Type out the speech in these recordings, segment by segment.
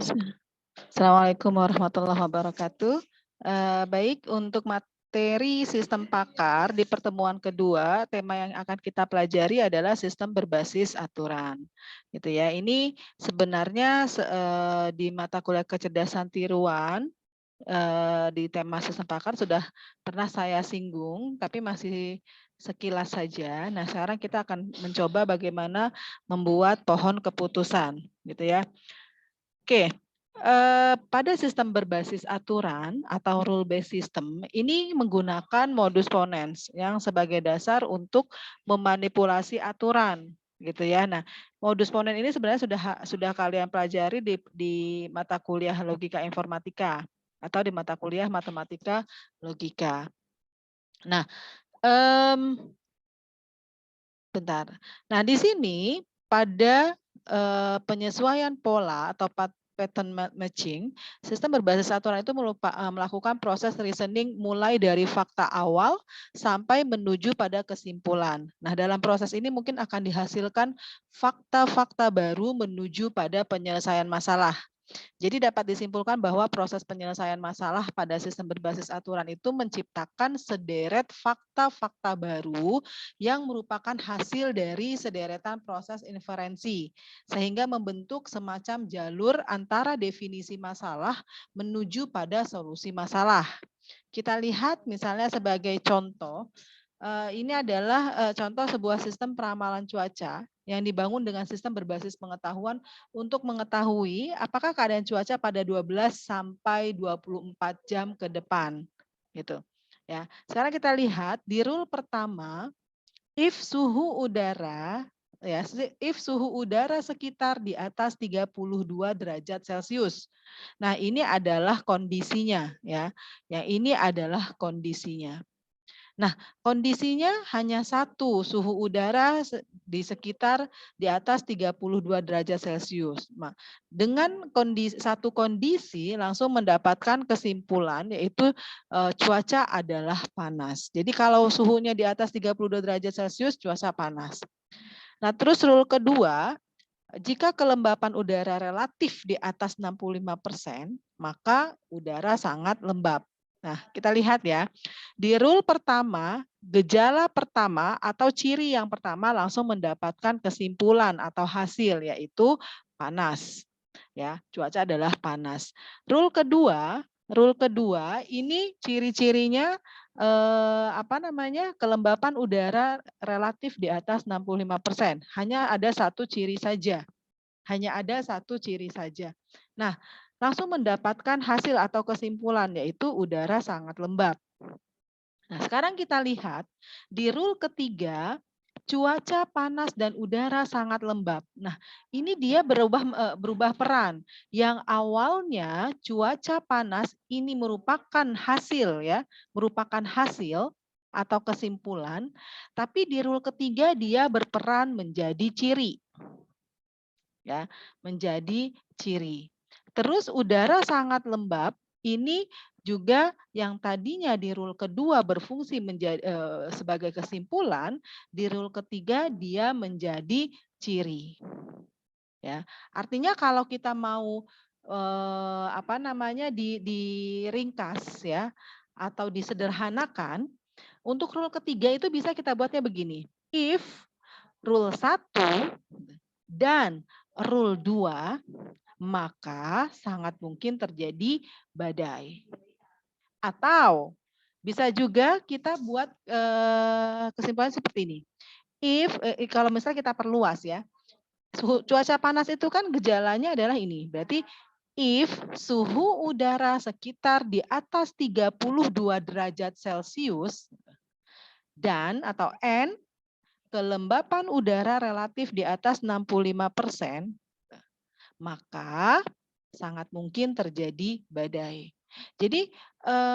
Assalamualaikum warahmatullahi wabarakatuh. Baik, untuk materi sistem pakar di pertemuan kedua, tema yang akan kita pelajari adalah sistem berbasis aturan. Gitu ya. Ini sebenarnya di mata kuliah kecerdasan tiruan di tema sistem pakar sudah pernah saya singgung, tapi masih sekilas saja. Nah, sekarang kita akan mencoba bagaimana membuat pohon keputusan, gitu ya. Oke, pada sistem berbasis aturan atau rule based system ini menggunakan modus ponens yang sebagai dasar untuk memanipulasi aturan, gitu ya. Nah, modus ponens ini sebenarnya sudah kalian pelajari di mata kuliah logika informatika atau di mata kuliah matematika logika. Nah, bentar. Nah, di sini pada penyesuaian pola atau pattern matching, sistem berbasis aturan itu melakukan proses reasoning mulai dari fakta awal sampai menuju pada kesimpulan. Nah, dalam proses ini mungkin akan dihasilkan fakta-fakta baru menuju pada penyelesaian masalah. Jadi dapat disimpulkan bahwa proses penyelesaian masalah pada sistem berbasis aturan itu menciptakan sederet fakta-fakta baru yang merupakan hasil dari sederetan proses inferensi, sehingga membentuk semacam jalur antara definisi masalah menuju pada solusi masalah. Kita lihat misalnya sebagai contoh, ini adalah contoh sebuah sistem peramalan cuaca yang dibangun dengan sistem berbasis pengetahuan untuk mengetahui apakah keadaan cuaca pada 12 sampai 24 jam ke depan, gitu. Ya. Sekarang kita lihat di rule pertama, if suhu udara sekitar di atas 32 derajat Celcius. Nah, ini adalah kondisinya ya. Yang ini adalah kondisinya. Nah, kondisinya hanya satu, suhu udara di sekitar di atas 32 derajat Celcius. Nah, dengan satu kondisi langsung mendapatkan kesimpulan yaitu cuaca adalah panas. Jadi kalau suhunya di atas 32 derajat Celcius, cuaca panas. Nah, terus rule kedua, jika kelembapan udara relatif di atas 65%, maka udara sangat lembab. Nah, kita lihat ya. Di rule pertama, gejala pertama atau ciri yang pertama langsung mendapatkan kesimpulan atau hasil yaitu panas. Ya, cuaca adalah panas. Rule kedua ini ciri-cirinya kelembapan udara relatif di atas 65%. Hanya ada satu ciri saja. Nah, langsung mendapatkan hasil atau kesimpulan yaitu udara sangat lembab. Nah, sekarang kita lihat di rule ketiga, cuaca panas dan udara sangat lembab. Nah, ini dia berubah peran. Yang awalnya cuaca panas ini merupakan hasil atau kesimpulan, tapi di rule ketiga dia berperan menjadi ciri. Ya, menjadi ciri. Terus udara sangat lembab, ini juga yang tadinya di rule kedua berfungsi menjadi sebagai kesimpulan, di rule ketiga dia menjadi ciri. Ya, artinya kalau kita mau diringkas ya atau disederhanakan, untuk rule ketiga itu bisa kita buatnya begini. If rule 1 dan rule 2, maka sangat mungkin terjadi badai. Atau bisa juga kita buat kesimpulan seperti ini. Kalau misalnya kita perluas ya, cuaca panas itu kan gejalanya adalah ini. Berarti if suhu udara sekitar di atas 32 derajat Celcius dan atau N kelembapan udara relatif di atas 65%, maka sangat mungkin terjadi badai. Jadi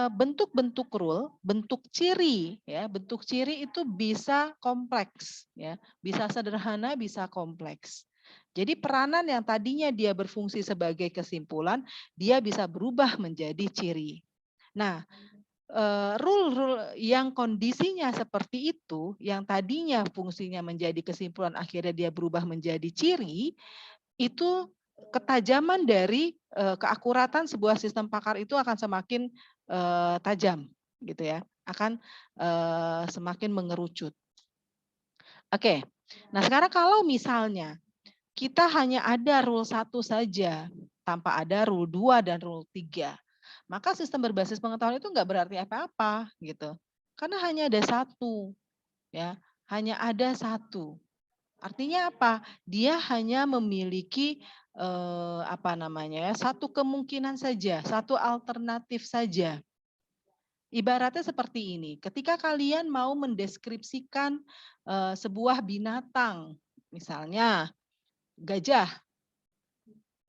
bentuk-bentuk rule, bentuk ciri itu bisa kompleks ya, bisa sederhana, bisa kompleks. Jadi peranan yang tadinya dia berfungsi sebagai kesimpulan, dia bisa berubah menjadi ciri. Nah, rule-rule yang kondisinya seperti itu, yang tadinya fungsinya menjadi kesimpulan, akhirnya dia berubah menjadi ciri, itu ketajaman dari keakuratan sebuah sistem pakar itu akan semakin tajam, gitu ya, akan semakin mengerucut. Oke, nah sekarang kalau misalnya kita hanya ada rule 1 saja, tanpa ada rule 2 dan rule 3, maka sistem berbasis pengetahuan itu nggak berarti apa-apa, gitu. Karena hanya ada satu, ya, hanya ada satu. Artinya apa? Dia hanya memiliki satu kemungkinan saja, satu alternatif saja. Ibaratnya seperti ini, ketika kalian mau mendeskripsikan sebuah binatang, misalnya gajah,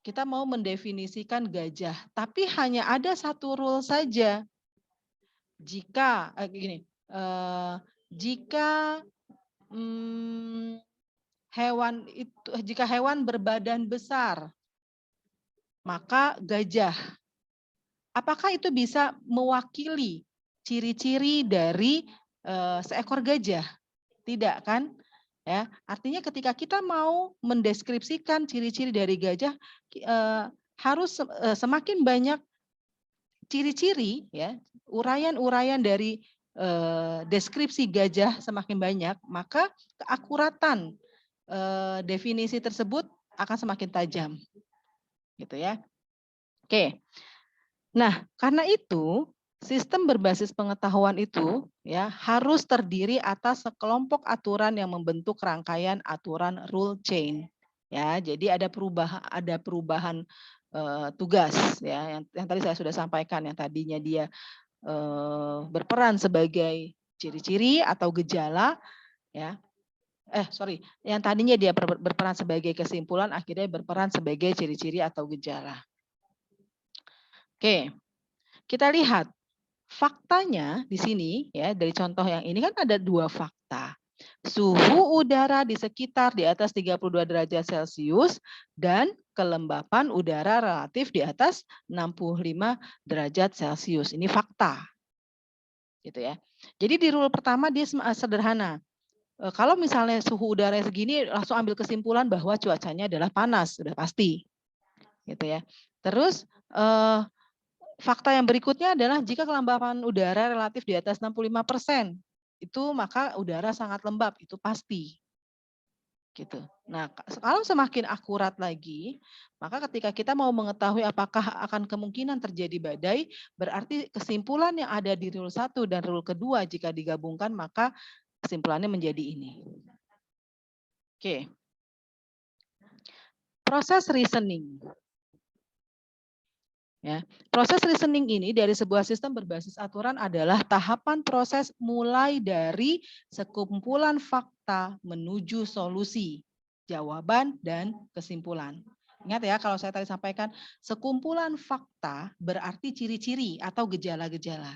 kita mau mendefinisikan gajah, tapi hanya ada satu rule saja. Jika jika hewan berbadan besar, maka gajah. Apakah itu bisa mewakili ciri-ciri dari seekor gajah? Tidak kan? Ya, artinya ketika kita mau mendeskripsikan ciri-ciri dari gajah, harus semakin banyak ciri-ciri, ya, uraian-uraian dari deskripsi gajah semakin banyak, maka keakuratan definisi tersebut akan semakin tajam, gitu ya. Oke. Nah, karena itu sistem berbasis pengetahuan itu ya harus terdiri atas sekelompok aturan yang membentuk rangkaian aturan rule chain. Ya, jadi ada perubahan tugas ya yang tadi saya sudah sampaikan, yang tadinya dia berperan sebagai ciri-ciri atau gejala, ya. Yang tadinya dia berperan sebagai kesimpulan, akhirnya berperan sebagai ciri-ciri atau gejala. Oke, kita lihat faktanya di sini ya, dari contoh yang ini kan ada 2 fakta. Suhu udara di sekitar di atas 32 derajat Celcius dan kelembapan udara relatif di atas 65 derajat Celcius. Ini fakta. Gitu ya. Jadi di rule pertama dia sederhana. Kalau misalnya suhu udara segini, langsung ambil kesimpulan bahwa cuacanya adalah panas, sudah pasti. Gitu ya. Terus fakta yang berikutnya adalah jika kelembapan udara relatif di atas 65%, itu maka udara sangat lembab, itu pasti. Gitu. Nah, kalau semakin akurat lagi, maka ketika kita mau mengetahui apakah akan kemungkinan terjadi badai, berarti kesimpulan yang ada di rule 1 dan rule kedua jika digabungkan, maka kesimpulannya menjadi ini. Oke. Proses reasoning. Ya, proses reasoning ini dari sebuah sistem berbasis aturan adalah tahapan proses mulai dari sekumpulan fakta menuju solusi, jawaban, dan kesimpulan. Ingat ya, kalau saya tadi sampaikan, sekumpulan fakta berarti ciri-ciri atau gejala-gejala.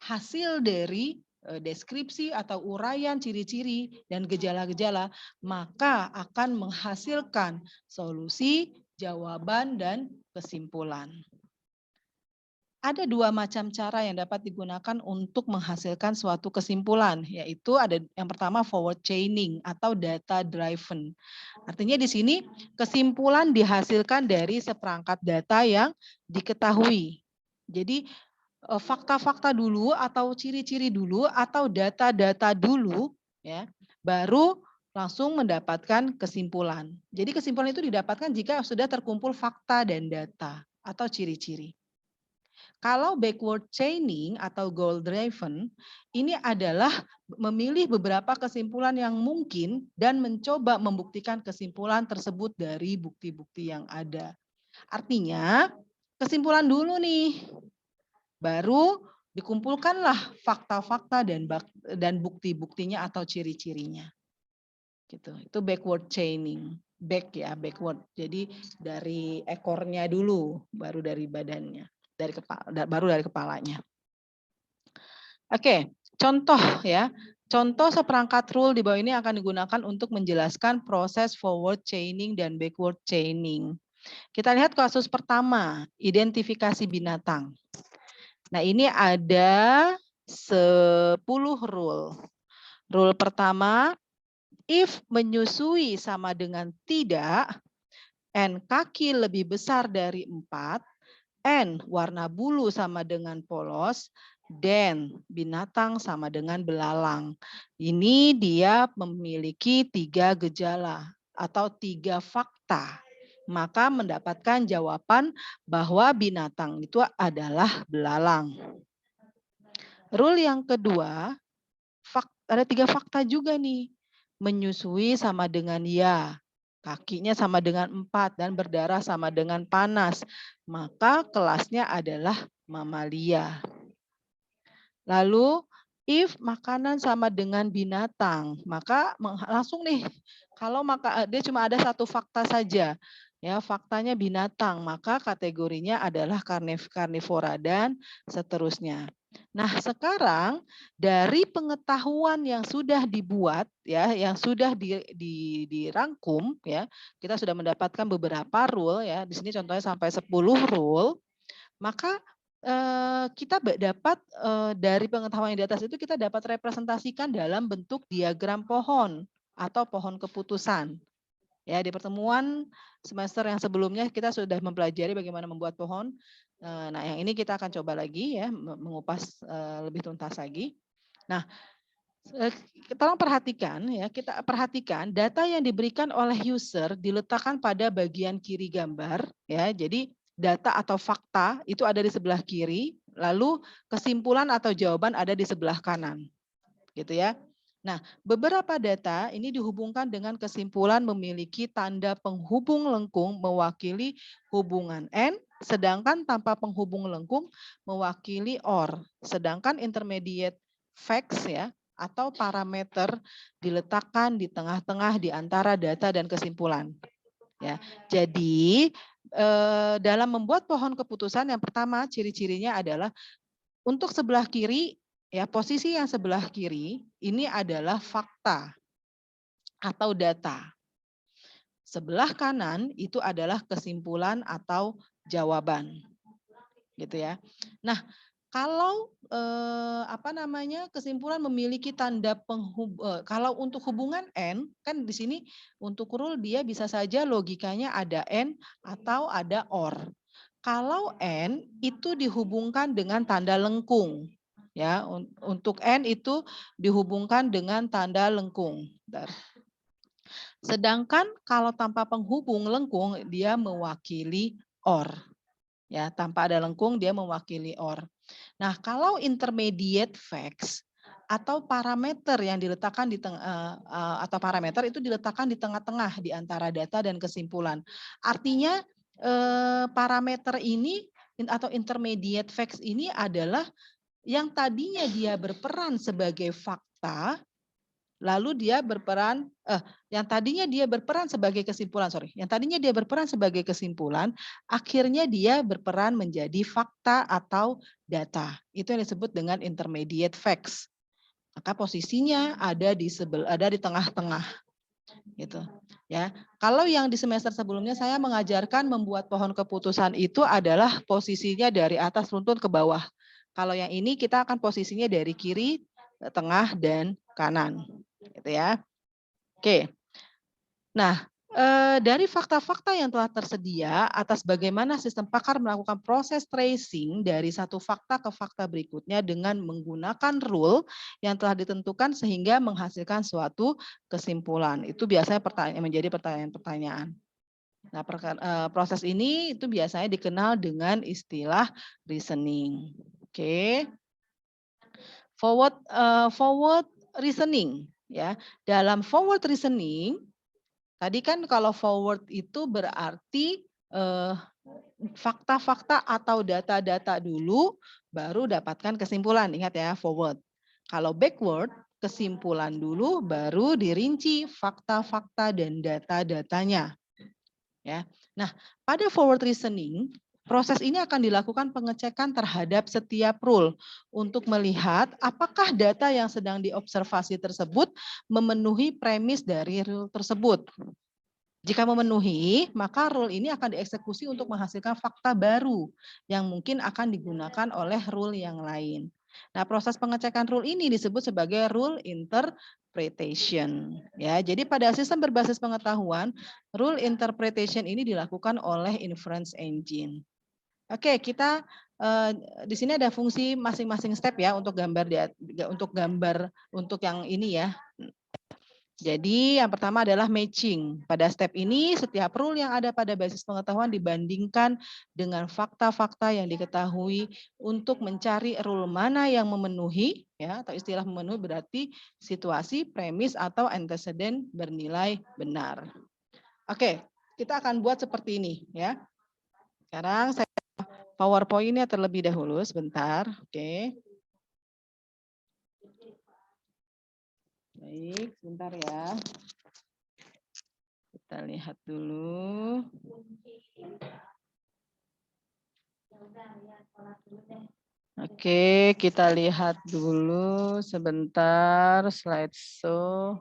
Hasil dari deskripsi atau uraian ciri-ciri dan gejala-gejala, maka akan menghasilkan solusi, jawaban, dan kesimpulan. Ada 2 macam cara yang dapat digunakan untuk menghasilkan suatu kesimpulan, yaitu ada yang pertama forward chaining atau data driven. Artinya di sini kesimpulan dihasilkan dari seperangkat data yang diketahui. Jadi fakta-fakta dulu atau ciri-ciri dulu atau data-data dulu, ya, baru langsung mendapatkan kesimpulan. Jadi kesimpulan itu didapatkan jika sudah terkumpul fakta dan data atau ciri-ciri. Kalau backward chaining atau goal driven, ini adalah memilih beberapa kesimpulan yang mungkin dan mencoba membuktikan kesimpulan tersebut dari bukti-bukti yang ada. Artinya kesimpulan dulu nih, baru dikumpulkanlah fakta-fakta dan bukti-buktinya atau ciri-cirinya. Gitu. Itu backward chaining. Backward. Jadi dari ekornya dulu, baru dari badannya, baru dari kepalanya. Oke, contoh ya. Contoh seperangkat rule di bawah ini akan digunakan untuk menjelaskan proses forward chaining dan backward chaining. Kita lihat kasus pertama, identifikasi binatang. Nah, ini ada 10 rule. Rule pertama, if menyusui sama dengan tidak, N kaki lebih besar dari 4, N warna bulu sama dengan polos, dan binatang sama dengan belalang. Ini dia memiliki 3 gejala atau 3 fakta. Maka mendapatkan jawaban bahwa binatang itu adalah belalang. Rule yang kedua, ada 3 fakta juga nih. Menyusui sama dengan ya. Kakinya sama dengan 4 dan berdarah sama dengan panas. Maka kelasnya adalah mamalia. Lalu if makanan sama dengan binatang, maka langsung nih kalau dia cuma ada 1 fakta saja. Ya, faktanya binatang, maka kategorinya adalah karnivora dan seterusnya. Nah, sekarang dari pengetahuan yang sudah dibuat ya, yang sudah dirangkum ya, kita sudah mendapatkan beberapa rule ya. Di sini contohnya sampai 10 rule. Maka kita dapat dari pengetahuan yang di atas itu kita dapat representasikan dalam bentuk diagram pohon atau pohon keputusan. Ya, di pertemuan semester yang sebelumnya kita sudah mempelajari bagaimana membuat pohon. Nah, yang ini kita akan coba lagi ya mengupas lebih tuntas lagi. Nah, tolong perhatikan ya, kita perhatikan data yang diberikan oleh user diletakkan pada bagian kiri gambar ya. Jadi data atau fakta itu ada di sebelah kiri, lalu kesimpulan atau jawaban ada di sebelah kanan. Gitu ya. Nah, beberapa data ini dihubungkan dengan kesimpulan memiliki tanda penghubung lengkung mewakili hubungan N, sedangkan tanpa penghubung lengkung mewakili OR. Sedangkan intermediate facts ya atau parameter diletakkan di tengah-tengah di antara data dan kesimpulan. Ya, jadi dalam membuat pohon keputusan yang pertama ciri-cirinya adalah untuk sebelah kiri ya, posisi yang sebelah kiri ini adalah fakta atau data. Sebelah kanan itu adalah kesimpulan atau jawaban. Gitu ya. Nah, kalau kesimpulan memiliki tanda kalau untuk hubungan N kan di sini untuk rule dia bisa saja logikanya ada N atau ada OR. Kalau N itu dihubungkan dengan tanda lengkung. Ya, untuk N itu dihubungkan dengan tanda lengkung. Sedangkan kalau tanpa penghubung lengkung dia mewakili OR. Ya, tanpa ada lengkung dia mewakili OR. Nah, kalau intermediate facts atau parameter yang diletakkan di atau parameter itu diletakkan di tengah-tengah di antara data dan kesimpulan. Artinya parameter ini atau intermediate facts ini adalah yang tadinya dia berperan sebagai fakta, lalu dia berperan, yang tadinya dia berperan sebagai kesimpulan, yang tadinya dia berperan sebagai kesimpulan, akhirnya dia berperan menjadi fakta atau data. Itu yang disebut dengan intermediate facts. Maka posisinya ada di tengah-tengah. Gitu. Ya. Kalau yang di semester sebelumnya saya mengajarkan membuat pohon keputusan itu adalah posisinya dari atas runtun ke bawah. Kalau yang ini kita akan posisinya dari kiri, tengah, dan kanan. Gitu ya. Oke. Nah, dari fakta-fakta yang telah tersedia atas bagaimana sistem pakar melakukan proses tracing dari satu fakta ke fakta berikutnya dengan menggunakan rule yang telah ditentukan sehingga menghasilkan suatu kesimpulan. Itu biasanya menjadi pertanyaan-pertanyaan. Nah, proses ini itu biasanya dikenal dengan istilah reasoning. Oke. Forward reasoning ya. Dalam forward reasoning tadi kan kalau forward itu berarti fakta-fakta atau data-data dulu baru dapatkan kesimpulan. Ingat ya, forward. Kalau backward, kesimpulan dulu baru dirinci fakta-fakta dan data-datanya. Ya. Nah, pada forward reasoning proses ini akan dilakukan pengecekan terhadap setiap rule untuk melihat apakah data yang sedang diobservasi tersebut memenuhi premis dari rule tersebut. Jika memenuhi, maka rule ini akan dieksekusi untuk menghasilkan fakta baru yang mungkin akan digunakan oleh rule yang lain. Nah, proses pengecekan rule ini disebut sebagai rule interpretation. interpretation. Ya, jadi pada sistem berbasis pengetahuan, rule interpretation ini dilakukan oleh inference engine. Oke, kita di sini ada fungsi masing-masing step ya untuk gambar untuk yang ini ya. Jadi yang pertama adalah matching. Pada step ini setiap rule yang ada pada basis pengetahuan dibandingkan dengan fakta-fakta yang diketahui untuk mencari rule mana yang memenuhi, ya, atau istilah memenuhi berarti situasi, premis atau antecedent bernilai benar. Oke, kita akan buat seperti ini ya. Sekarang saya PowerPoint-nya terlebih dahulu sebentar. Oke. Baik, sebentar ya. Kita lihat dulu. Oke, kita lihat dulu sebentar slideshow.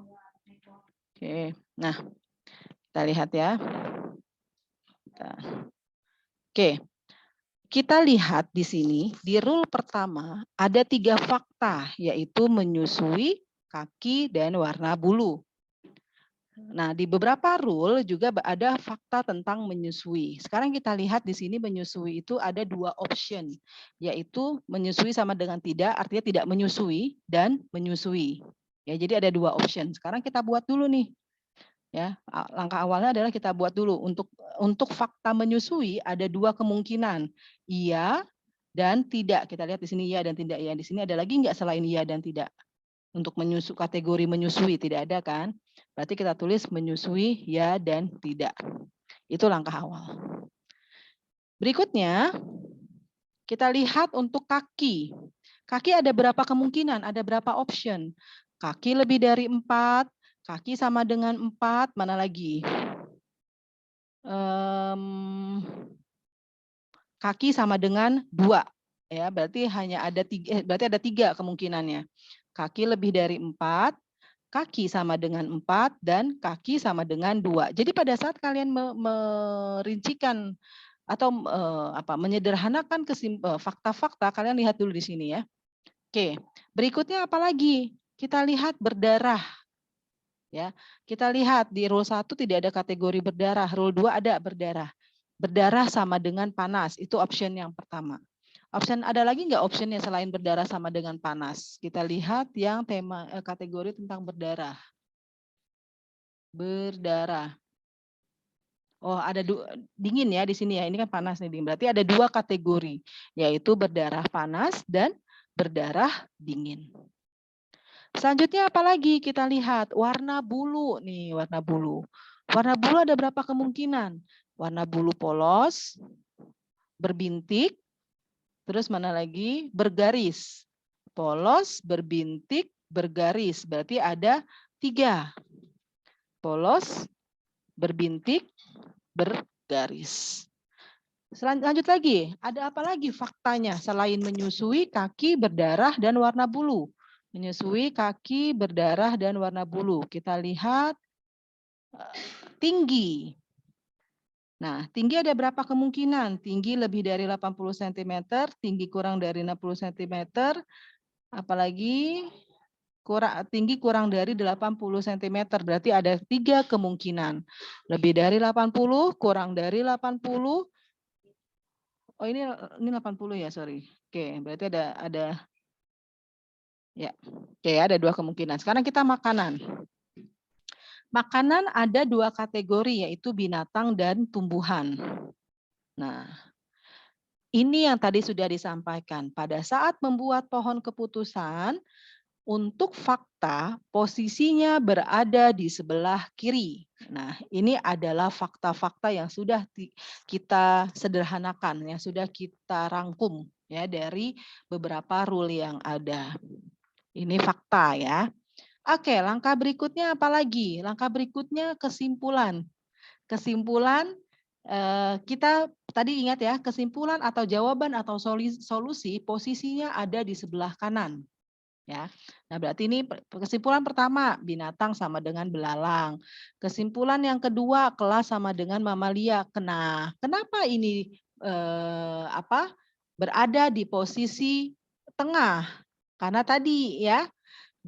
Oke, nah kita lihat ya. Oke, kita lihat di sini di rule pertama ada 3 fakta, yaitu menyusui, kaki, dan warna bulu. Nah, di beberapa rule juga ada fakta tentang menyusui. Sekarang kita lihat di sini menyusui itu ada 2 option, yaitu menyusui sama dengan tidak, artinya tidak menyusui, dan menyusui. Ya, jadi ada 2 option. Sekarang kita buat dulu nih. Ya, langkah awalnya adalah kita buat dulu untuk fakta menyusui ada 2 kemungkinan, iya dan tidak. Kita lihat di sini iya dan tidak ya. Di sini ada lagi nggak selain iya dan tidak? Untuk kategori menyusui tidak ada kan? Berarti kita tulis menyusui ya dan tidak. Itu langkah awal. Berikutnya kita lihat untuk kaki. Kaki ada berapa kemungkinan? Ada berapa option? Kaki lebih dari 4, kaki sama dengan 4, mana lagi? Kaki sama dengan 2. Ya, berarti berarti ada 3 kemungkinannya. Kaki lebih dari 4, kaki sama dengan 4, dan kaki sama dengan 2. Jadi pada saat kalian merincikan atau menyederhanakan fakta-fakta, kalian lihat dulu di sini ya. Oke, berikutnya apa lagi? Kita lihat berdarah. Ya, kita lihat di rule 1 tidak ada kategori berdarah, rule 2 ada berdarah. Berdarah sama dengan panas, itu option yang pertama. Option ada lagi nggak optionnya selain berdarah sama dengan panas? Kita lihat yang kategori tentang berdarah. Berdarah. Oh, ada dingin ya di sini ya. Ini kan panas nih, dingin. Berarti ada 2 kategori, yaitu berdarah panas dan berdarah dingin. Selanjutnya apa lagi? Kita lihat warna bulu nih, warna bulu. Warna bulu ada berapa kemungkinan? Warna bulu polos, berbintik, terus mana lagi? Bergaris. Polos, berbintik, bergaris. Berarti ada 3. Polos, berbintik, bergaris. Lanjut lagi, ada apa lagi faktanya selain menyusui, kaki, berdarah, dan warna bulu? Menyusui, kaki, berdarah, dan warna bulu. Kita lihat tinggi. Nah, tinggi ada berapa kemungkinan? Tinggi lebih dari 80 cm, tinggi kurang dari 60 cm, apalagi tinggi kurang dari 80 cm. Berarti ada 3 kemungkinan. Lebih dari 80, kurang dari 80. Oh, ini 80 ya, sorry. Oke, berarti ada ya. Oke, ada 2 kemungkinan. Sekarang kita makanan. Makanan ada 2 kategori, yaitu binatang dan tumbuhan. Nah, ini yang tadi sudah disampaikan. Pada saat membuat pohon keputusan, untuk fakta, posisinya berada di sebelah kiri. Nah, ini adalah fakta-fakta yang sudah kita sederhanakan, yang sudah kita rangkum ya dari beberapa rule yang ada. Ini fakta ya. Oke, langkah berikutnya apa lagi? Langkah berikutnya kesimpulan. Kesimpulan kita tadi ingat ya, kesimpulan atau jawaban atau solusi posisinya ada di sebelah kanan. Ya, nah berarti ini kesimpulan pertama binatang sama dengan belalang. Kesimpulan yang kedua kelas sama dengan mamalia. Kenapa ini berada di posisi tengah? Karena tadi ya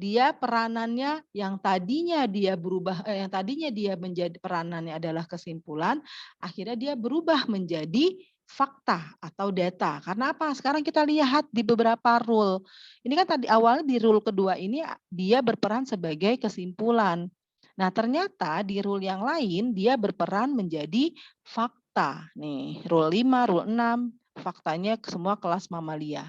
dia peranannya yang tadinya dia berubah, yang tadinya dia menjadi peranannya adalah kesimpulan, akhirnya dia berubah menjadi fakta atau data. Karena apa? Sekarang kita lihat di beberapa rule. Ini kan tadi awalnya di rule kedua ini dia berperan sebagai kesimpulan. Nah, ternyata di rule yang lain dia berperan menjadi fakta. Nih, rule 5, rule 6, faktanya semua kelas mamalia.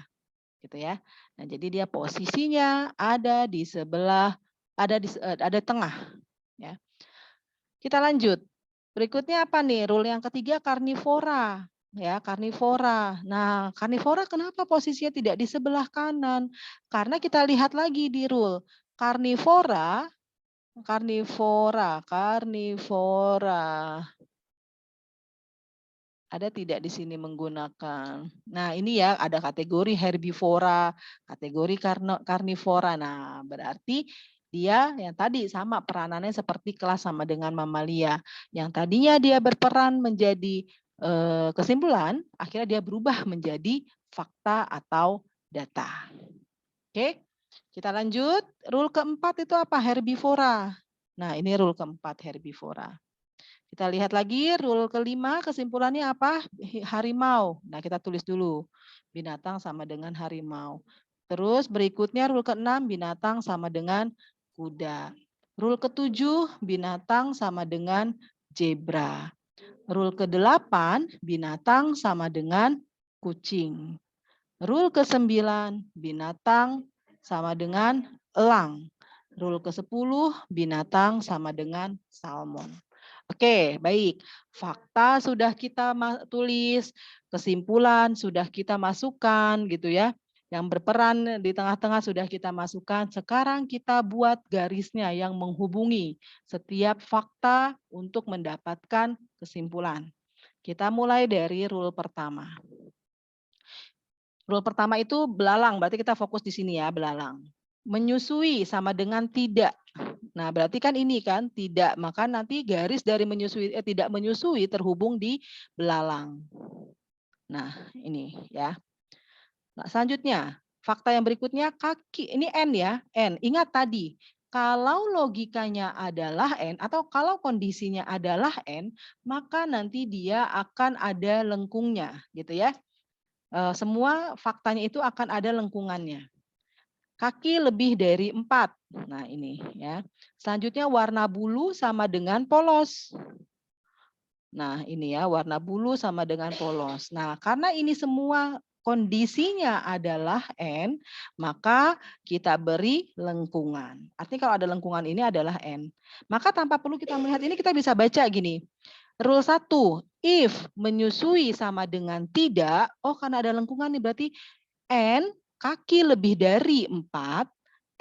Gitu ya. Nah, jadi dia posisinya ada di sebelah, ada tengah ya. Kita lanjut. Berikutnya apa nih? Rule yang ketiga karnivora. Ya, karnivora. Nah, karnivora kenapa posisinya tidak di sebelah kanan? Karena kita lihat lagi di rule. Karnivora, karnivora. Ada tidak di sini menggunakan? Nah, ini ya ada kategori herbivora, kategori karnivora. Nah, berarti dia yang tadi sama peranannya seperti kelas sama dengan mamalia. Yang tadinya dia berperan menjadi kesimpulan, akhirnya dia berubah menjadi fakta atau data. Oke, kita lanjut. Rule keempat itu apa? Herbivora. Nah, ini rule keempat herbivora. Kita lihat lagi rule kelima, kesimpulannya apa? Harimau. Nah, kita tulis dulu. Binatang sama dengan harimau. Terus berikutnya rule keenam, binatang sama dengan kuda. Rule ketujuh, binatang sama dengan zebra. Rule kedelapan, binatang sama dengan kucing. Rule ke-9, binatang sama dengan elang. Rule ke-10, binatang sama dengan salmon. Oke, baik. Fakta sudah kita tulis, kesimpulan sudah kita masukkan gitu ya. Yang berperan di tengah-tengah sudah kita masukkan. Sekarang kita buat garisnya yang menghubungi setiap fakta untuk mendapatkan kesimpulan. Kita mulai dari rule pertama. Rule pertama itu belalang, berarti kita fokus di sini ya, belalang. Menyusui sama dengan tidak. Nah, berarti kan ini kan tidak, maka nanti garis dari menyusui tidak menyusui terhubung di belalang. Nah, ini ya. Nah, selanjutnya, fakta yang berikutnya kaki. Ini N ya, N. Ingat tadi, kalau logikanya adalah N atau kalau kondisinya adalah N, maka nanti dia akan ada lengkungnya, gitu ya. Semua faktanya itu akan ada lengkungannya. Kaki lebih dari 4. Nah, ini ya. Selanjutnya warna bulu sama dengan polos. Nah, ini ya, warna bulu sama dengan polos. Nah, karena ini semua kondisinya adalah N, maka kita beri lengkungan. Artinya kalau ada lengkungan ini adalah N. Maka tanpa perlu kita melihat ini, kita bisa baca gini. Rule 1, if menyusui sama dengan tidak, oh karena ada lengkungan nih berarti N kaki lebih dari 4,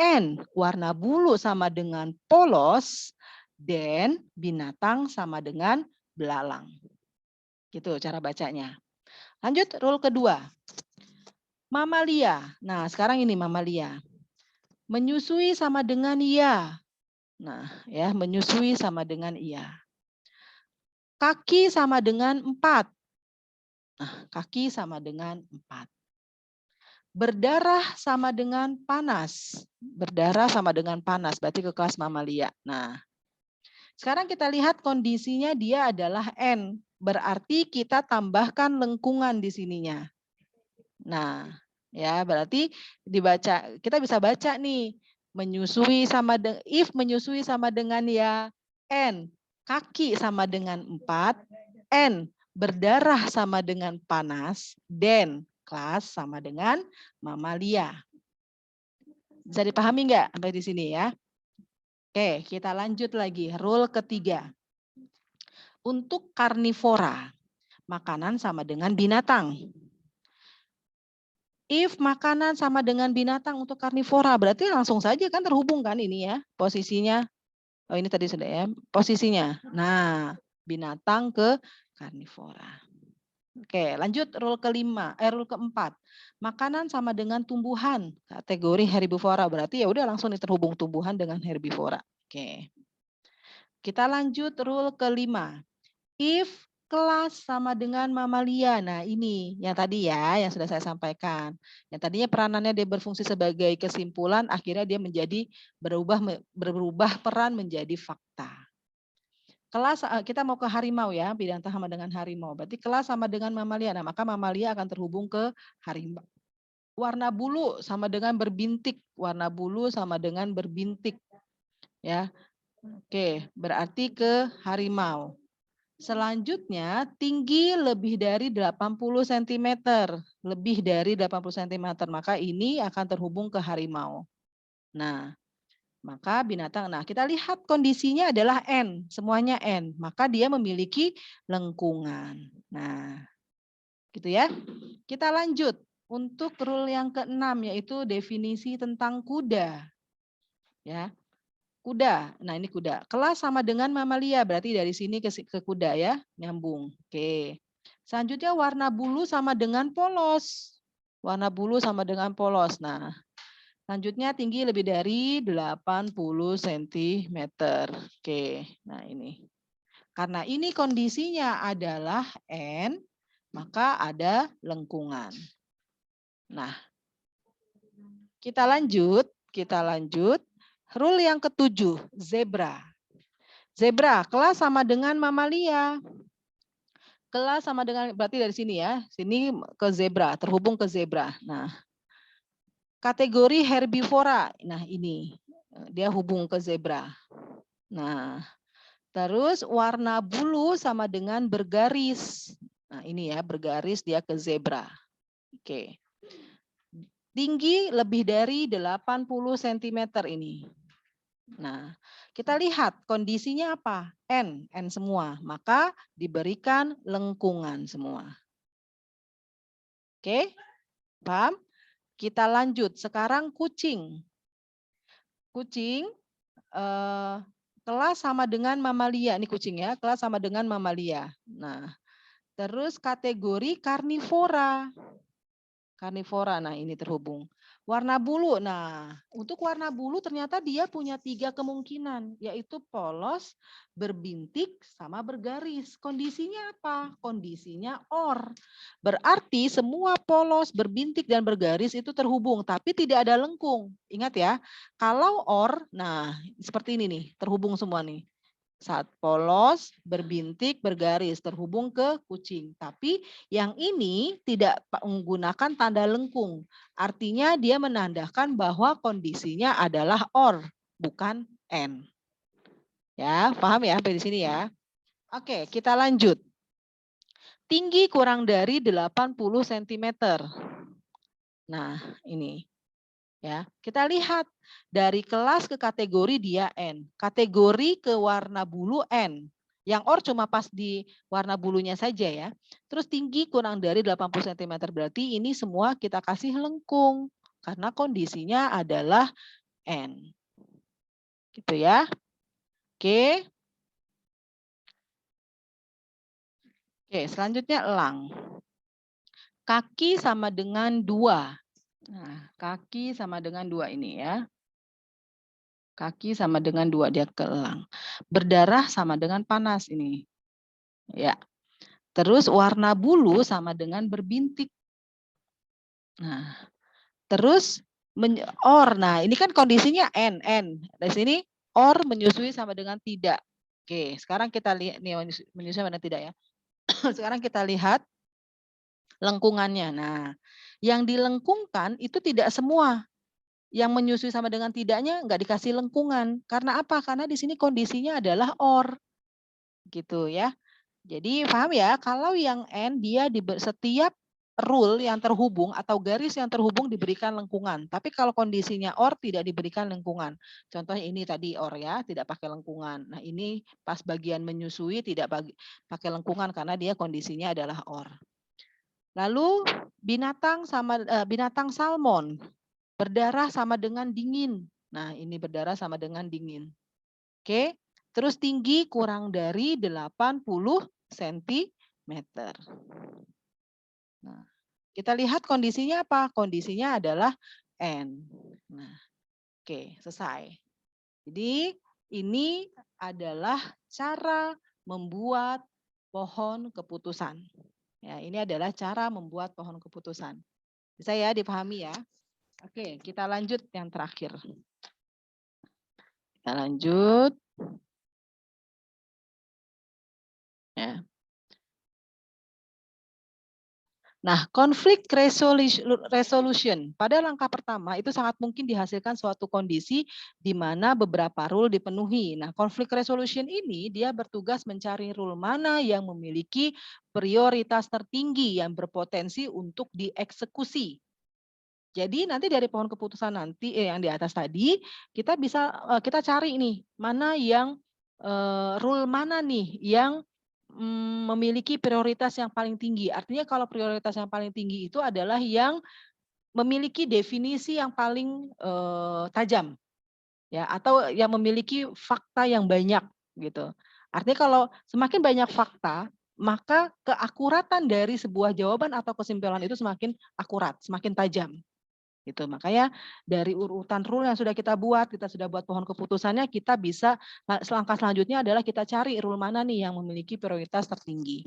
N warna bulu sama dengan polos, dan binatang sama dengan belalang. Gitu cara bacanya. Lanjut rule kedua. Mamalia. Nah, sekarang ini mamalia. Menyusui sama dengan iya. Nah, ya, menyusui sama dengan iya. Kaki sama dengan 4. Nah, kaki sama dengan 4. Berdarah sama dengan panas. Berdarah sama dengan panas, berarti ke kelas mamalia. Nah, sekarang kita lihat kondisinya dia adalah N. Berarti kita tambahkan lengkungan di sininya. Nah, ya berarti dibaca, kita bisa baca nih. Menyusui sama if menyusui sama dengan ya N. Kaki sama dengan 4, N berdarah sama dengan panas, dan kelas sama dengan mamalia. Bisa dipahami nggak sampai di sini ya? Oke, kita lanjut lagi. Rule ketiga. Untuk karnivora, makanan sama dengan binatang. If makanan sama dengan binatang untuk karnivora, berarti langsung saja kan terhubung kan ini ya, posisinya. Oh ini tadi sudah ya, posisinya. Nah, binatang ke karnivora. Oke, lanjut rule kelima, rule keempat. Makanan sama dengan tumbuhan, kategori herbivora. Berarti ya udah langsung terhubung tumbuhan dengan herbivora. Oke. Kita lanjut rule kelima. If kelas sama dengan mamalia. Nah, ini yang tadi ya, yang sudah saya sampaikan. Yang tadinya peranannya dia berfungsi sebagai kesimpulan, akhirnya dia menjadi berubah peran menjadi fakta. Kelas kita mau ke harimau ya, Bidanta sama dengan harimau. Berarti kelas sama dengan mamalia. Nah, maka mamalia akan terhubung ke harimau. Warna bulu sama dengan berbintik. Warna bulu sama dengan berbintik. Ya. Oke, berarti ke harimau. Selanjutnya tinggi lebih dari 80 cm. Lebih dari 80 cm. Maka ini akan terhubung ke harimau. Nah, maka binatang, nah kita lihat kondisinya adalah N, semuanya N. Maka dia memiliki lengkungan. Nah, gitu ya. Kita lanjut untuk rule yang keenam yaitu definisi tentang kuda. Ya, kuda. Nah ini kuda. Kelas sama dengan mamalia, berarti dari sini ke kuda ya, nyambung. Oke. Selanjutnya warna bulu sama dengan polos. Warna bulu sama dengan polos. Nah, selanjutnya tinggi lebih dari 80 cm. Oke, nah ini. Karena ini kondisinya adalah N, maka ada lengkungan. Nah, kita lanjut. Rule yang ketujuh, zebra. Zebra, kelas sama dengan mamalia. Kelas sama dengan, berarti dari sini ya. Sini ke zebra, terhubung ke zebra. Nah, kategori herbivora. Nah, ini. Dia hubung ke zebra. Nah, terus warna bulu sama dengan bergaris. Nah, ini ya, bergaris dia ke zebra. Oke. Tinggi lebih dari 80 cm ini. Nah, kita lihat kondisinya apa? N semua. Maka diberikan lengkungan semua. Oke, paham? Kita lanjut. Sekarang kucing. Kucing kelas sama dengan mamalia. Ini kucing ya, kelas sama dengan mamalia. Nah, terus kategori karnivora. Karnivora, nah ini terhubung. Warna bulu, nah untuk warna bulu ternyata dia punya 3 kemungkinan, yaitu polos, berbintik, sama bergaris. Kondisinya apa? Kondisinya OR. Berarti semua polos, berbintik, dan bergaris itu terhubung, tapi tidak ada lengkung. Ingat ya, kalau OR, nah seperti ini nih, terhubung semua nih. Saat polos, berbintik, bergaris, terhubung ke kucing. Tapi yang ini tidak menggunakan tanda lengkung. Artinya dia menandakan bahwa kondisinya adalah OR, bukan N. Ya, paham ya sampai di sini ya? Oke, kita lanjut. Tinggi kurang dari 80 cm. Nah, ini. Ya, kita lihat dari kelas ke kategori dia N. Kategori ke warna bulu N. Yang OR cuma pas di warna bulunya saja ya. Terus tinggi kurang dari 80 cm. Berarti ini semua kita kasih lengkung. Karena kondisinya adalah N. Gitu ya. Oke. Oke, selanjutnya elang. Kaki sama dengan 2. Nah, kaki sama dengan 2 ini ya. Kaki sama dengan 2, dia ke elang. Berdarah sama dengan panas ini. Ya. Terus warna bulu sama dengan berbintik. Nah, terus OR. Nah, ini kan kondisinya N. Dari sini OR menyusui sama dengan tidak. Oke, sekarang kita lihat nih menyusui sama dengan tidak ya. Sekarang kita lihat lengkungannya. Nah, yang dilengkungkan itu tidak semua. Yang menyusui sama dengan tidaknya nggak dikasih lengkungan. Karena apa? Karena di sini kondisinya adalah OR. Gitu ya. Jadi paham ya, kalau yang N dia di setiap rule yang terhubung atau garis yang terhubung diberikan lengkungan. Tapi kalau kondisinya OR tidak diberikan lengkungan. Contohnya ini tadi OR ya, tidak pakai lengkungan. Nah ini pas bagian menyusui tidak pakai lengkungan karena dia kondisinya adalah OR. Lalu binatang salmon. Berdarah sama dengan dingin. Nah, ini berdarah sama dengan dingin. Oke. Terus tinggi kurang dari 80 cm. Nah, kita lihat kondisinya apa? Kondisinya adalah N. Nah, oke, selesai. Jadi, ini adalah cara membuat pohon keputusan. Ya, ini adalah cara membuat pohon keputusan. Bisa ya dipahami ya? Oke, kita lanjut yang terakhir. Kita lanjut. Ya. Nah, konflik resolution pada langkah pertama itu sangat mungkin dihasilkan suatu kondisi di mana beberapa rule dipenuhi. Nah, konflik resolution ini dia bertugas mencari rule mana yang memiliki prioritas tertinggi yang berpotensi untuk dieksekusi. Jadi nanti dari pohon keputusan nanti yang di atas tadi kita bisa kita cari nih mana yang rule mana nih yang memiliki prioritas yang paling tinggi. Artinya kalau prioritas yang paling tinggi itu adalah yang memiliki definisi yang paling tajam, ya, atau yang memiliki fakta yang banyak, gitu. Artinya kalau semakin banyak fakta, maka keakuratan dari sebuah jawaban atau kesimpulan itu semakin akurat, semakin tajam. Gitu. Makanya dari urutan rule yang sudah kita sudah buat pohon keputusannya, kita bisa langkah selanjutnya adalah kita cari rule mana nih yang memiliki prioritas tertinggi.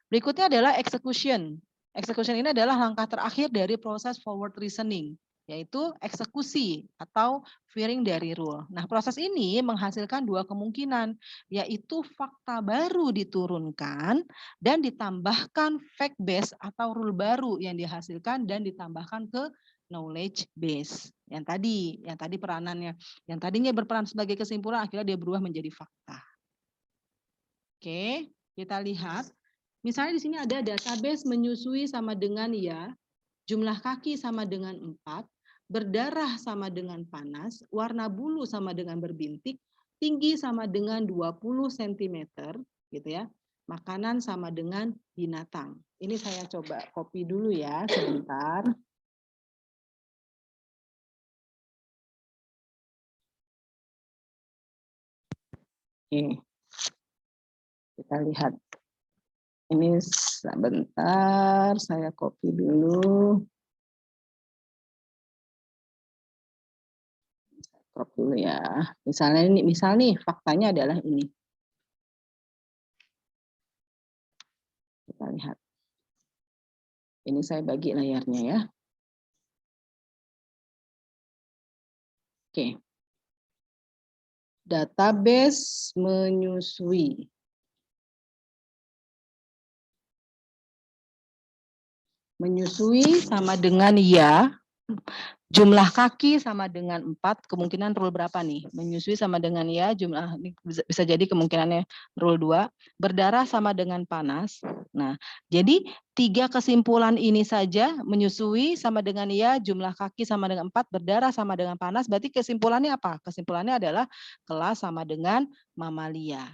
Berikutnya adalah execution. Execution ini adalah langkah terakhir dari proses forward reasoning, yaitu eksekusi atau veering dari rule. Nah, proses ini menghasilkan dua kemungkinan, yaitu fakta baru diturunkan dan ditambahkan fact base atau rule baru yang dihasilkan dan ditambahkan ke knowledge base. Yang tadi peranannya, yang tadinya berperan sebagai kesimpulan akhirnya dia berubah menjadi fakta. Oke, kita lihat. Misalnya di sini ada database menyusui sama dengan ya, jumlah kaki sama dengan 4, berdarah sama dengan panas, warna bulu sama dengan berbintik, tinggi sama dengan 20 cm, gitu ya. Makanan sama dengan binatang. Ini saya coba copy dulu ya, sebentar. Oke. Kita lihat. Ini sebentar, saya copy dulu. Crop dulu ya. Misalnya ini, faktanya adalah ini. Kita lihat. Ini saya bagi layarnya ya. Oke. Database menyusui. Menyusui sama dengan ya. Jumlah kaki sama dengan 4, kemungkinan rule berapa nih? Menyusui sama dengan ya, jumlah ini bisa jadi kemungkinannya rule 2. Berdarah sama dengan panas. Nah, jadi 3 kesimpulan ini saja, menyusui sama dengan ya, jumlah kaki sama dengan 4, berdarah sama dengan panas, berarti kesimpulannya apa? Kesimpulannya adalah kelas sama dengan mamalia.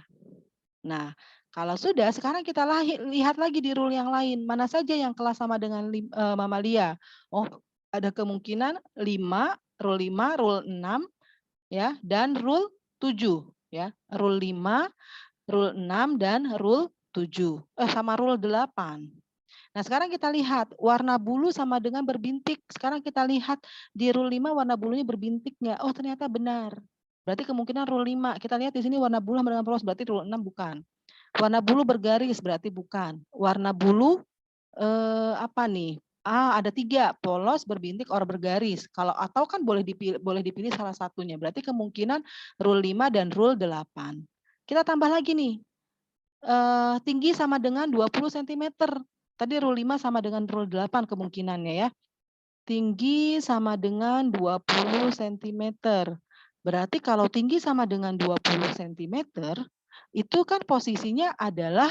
Nah, kalau sudah, sekarang kita lihat lagi di rule yang lain. Mana saja yang kelas sama dengan mamalia? Oh, ada kemungkinan 5, rule 6, ya, dan rule 7, ya. Rule 5, rule 6 dan rule 7. Sama rule 8. Nah, sekarang kita lihat warna bulu sama dengan berbintik. Sekarang kita lihat di rule 5 warna bulunya berbintik nggak? Oh, ternyata benar. Berarti kemungkinan rule 5. Kita lihat di sini warna bulu sama dengan polos, berarti rule 6 bukan. Warna bulu bergaris berarti bukan. Warna bulu apa nih? Ada 3, polos, berbintik, or bergaris. Kalau atau kan boleh dipilih salah satunya. Berarti kemungkinan rule 5 dan rule 8. Kita tambah lagi nih. Tinggi sama dengan 20 cm. Tadi rule 5 sama dengan rule 8 kemungkinannya ya. Tinggi sama dengan 20 cm. Berarti kalau tinggi sama dengan 20 cm, itu kan posisinya adalah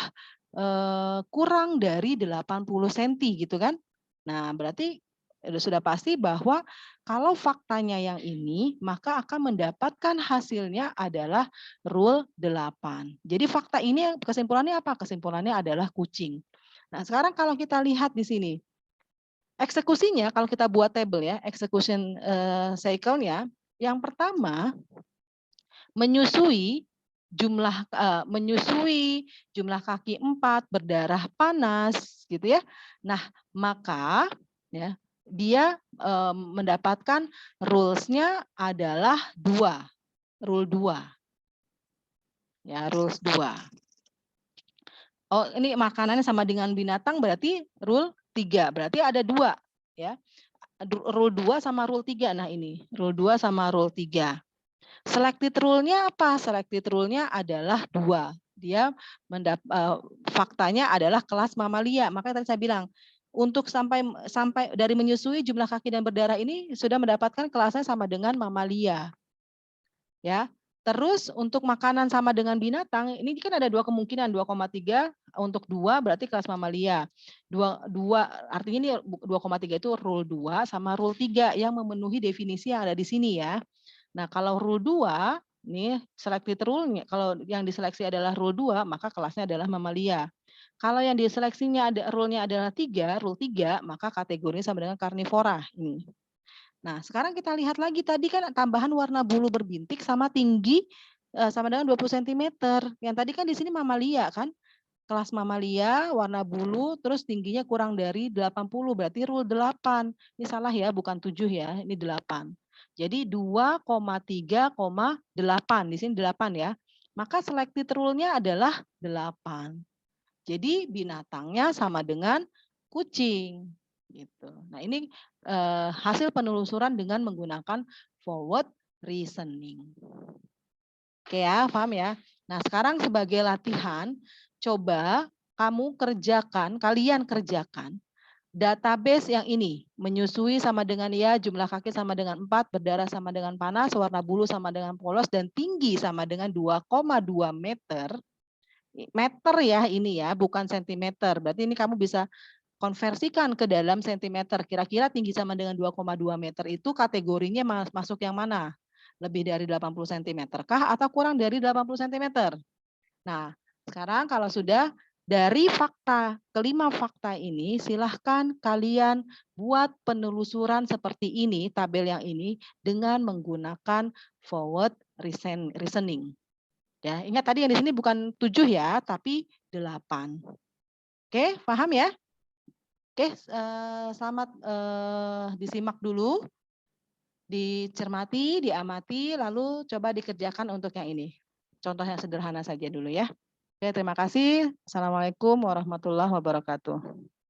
kurang dari 80 cm gitu kan. Nah, berarti sudah pasti bahwa kalau faktanya yang ini, maka akan mendapatkan hasilnya adalah rule 8. Jadi fakta ini kesimpulannya apa? Kesimpulannya adalah kucing. Nah, sekarang kalau kita lihat di sini, eksekusinya kalau kita buat table ya, execution cycle-nya, yang pertama menyusui jumlah kaki 4, berdarah panas gitu ya. Nah, maka ya dia mendapatkan rules-nya adalah 2. Rule 2. Ya, rules 2. Oh, ini makanannya sama dengan binatang berarti rule 3. Berarti ada 2 ya. Rule 2 sama rule 3. Nah, ini rule 2 sama rule 3. Selected rule-nya apa? Selected rule-nya adalah 2. Dia faktanya adalah kelas mamalia. Makanya tadi saya bilang untuk sampai dari menyusui jumlah kaki dan berdarah ini sudah mendapatkan kelasnya sama dengan mamalia. Ya. Terus untuk makanan sama dengan binatang, ini kan ada 2 kemungkinan, 2,3 untuk 2 berarti kelas mamalia. 2 artinya ini 2,3 itu rule 2 sama rule 3 yang memenuhi definisi yang ada di sini ya. Nah, kalau rule 2, nih selected rule-nya kalau yang diseleksi adalah rule 2, maka kelasnya adalah mamalia. Kalau yang diseleksinya ada rule-nya adalah 3, rule 3, maka kategorinya sama dengan karnivora ini. Nah, sekarang kita lihat lagi tadi kan tambahan warna bulu berbintik sama tinggi sama dengan 20 cm. Yang tadi kan di sini mamalia kan? Kelas mamalia, warna bulu, terus tingginya kurang dari 80, berarti rule 8. Ini salah ya, bukan 7 ya, ini 8. Jadi 2,3,8, di sini 8 ya. Maka selected rule-nya adalah 8. Jadi binatangnya sama dengan kucing. Gitu. Nah, ini hasil penelusuran dengan menggunakan forward reasoning. Oke ya, paham ya? Nah, sekarang sebagai latihan, coba kalian kerjakan database yang ini. Menyusui sama dengan ya, jumlah kaki sama dengan 4, berdarah sama dengan panas, warna bulu sama dengan polos, dan tinggi sama dengan 2,2 meter. Meter ya ini ya, bukan sentimeter. Berarti ini kamu bisa konversikan ke dalam sentimeter. Kira-kira tinggi sama dengan 2,2 meter itu kategorinya masuk yang mana? Lebih dari 80 cm kah atau kurang dari 80 cm? Nah, sekarang kalau sudah dari kelima fakta ini, silahkan kalian buat penelusuran seperti ini, tabel yang ini, dengan menggunakan forward reasoning. Ya, ingat tadi yang di sini bukan 7 ya, tapi 8. Oke, paham ya? Oke, selamat disimak dulu, dicermati, diamati, lalu coba dikerjakan untuk yang ini. Contoh yang sederhana saja dulu ya. Oke, terima kasih. Assalamualaikum warahmatullahi wabarakatuh.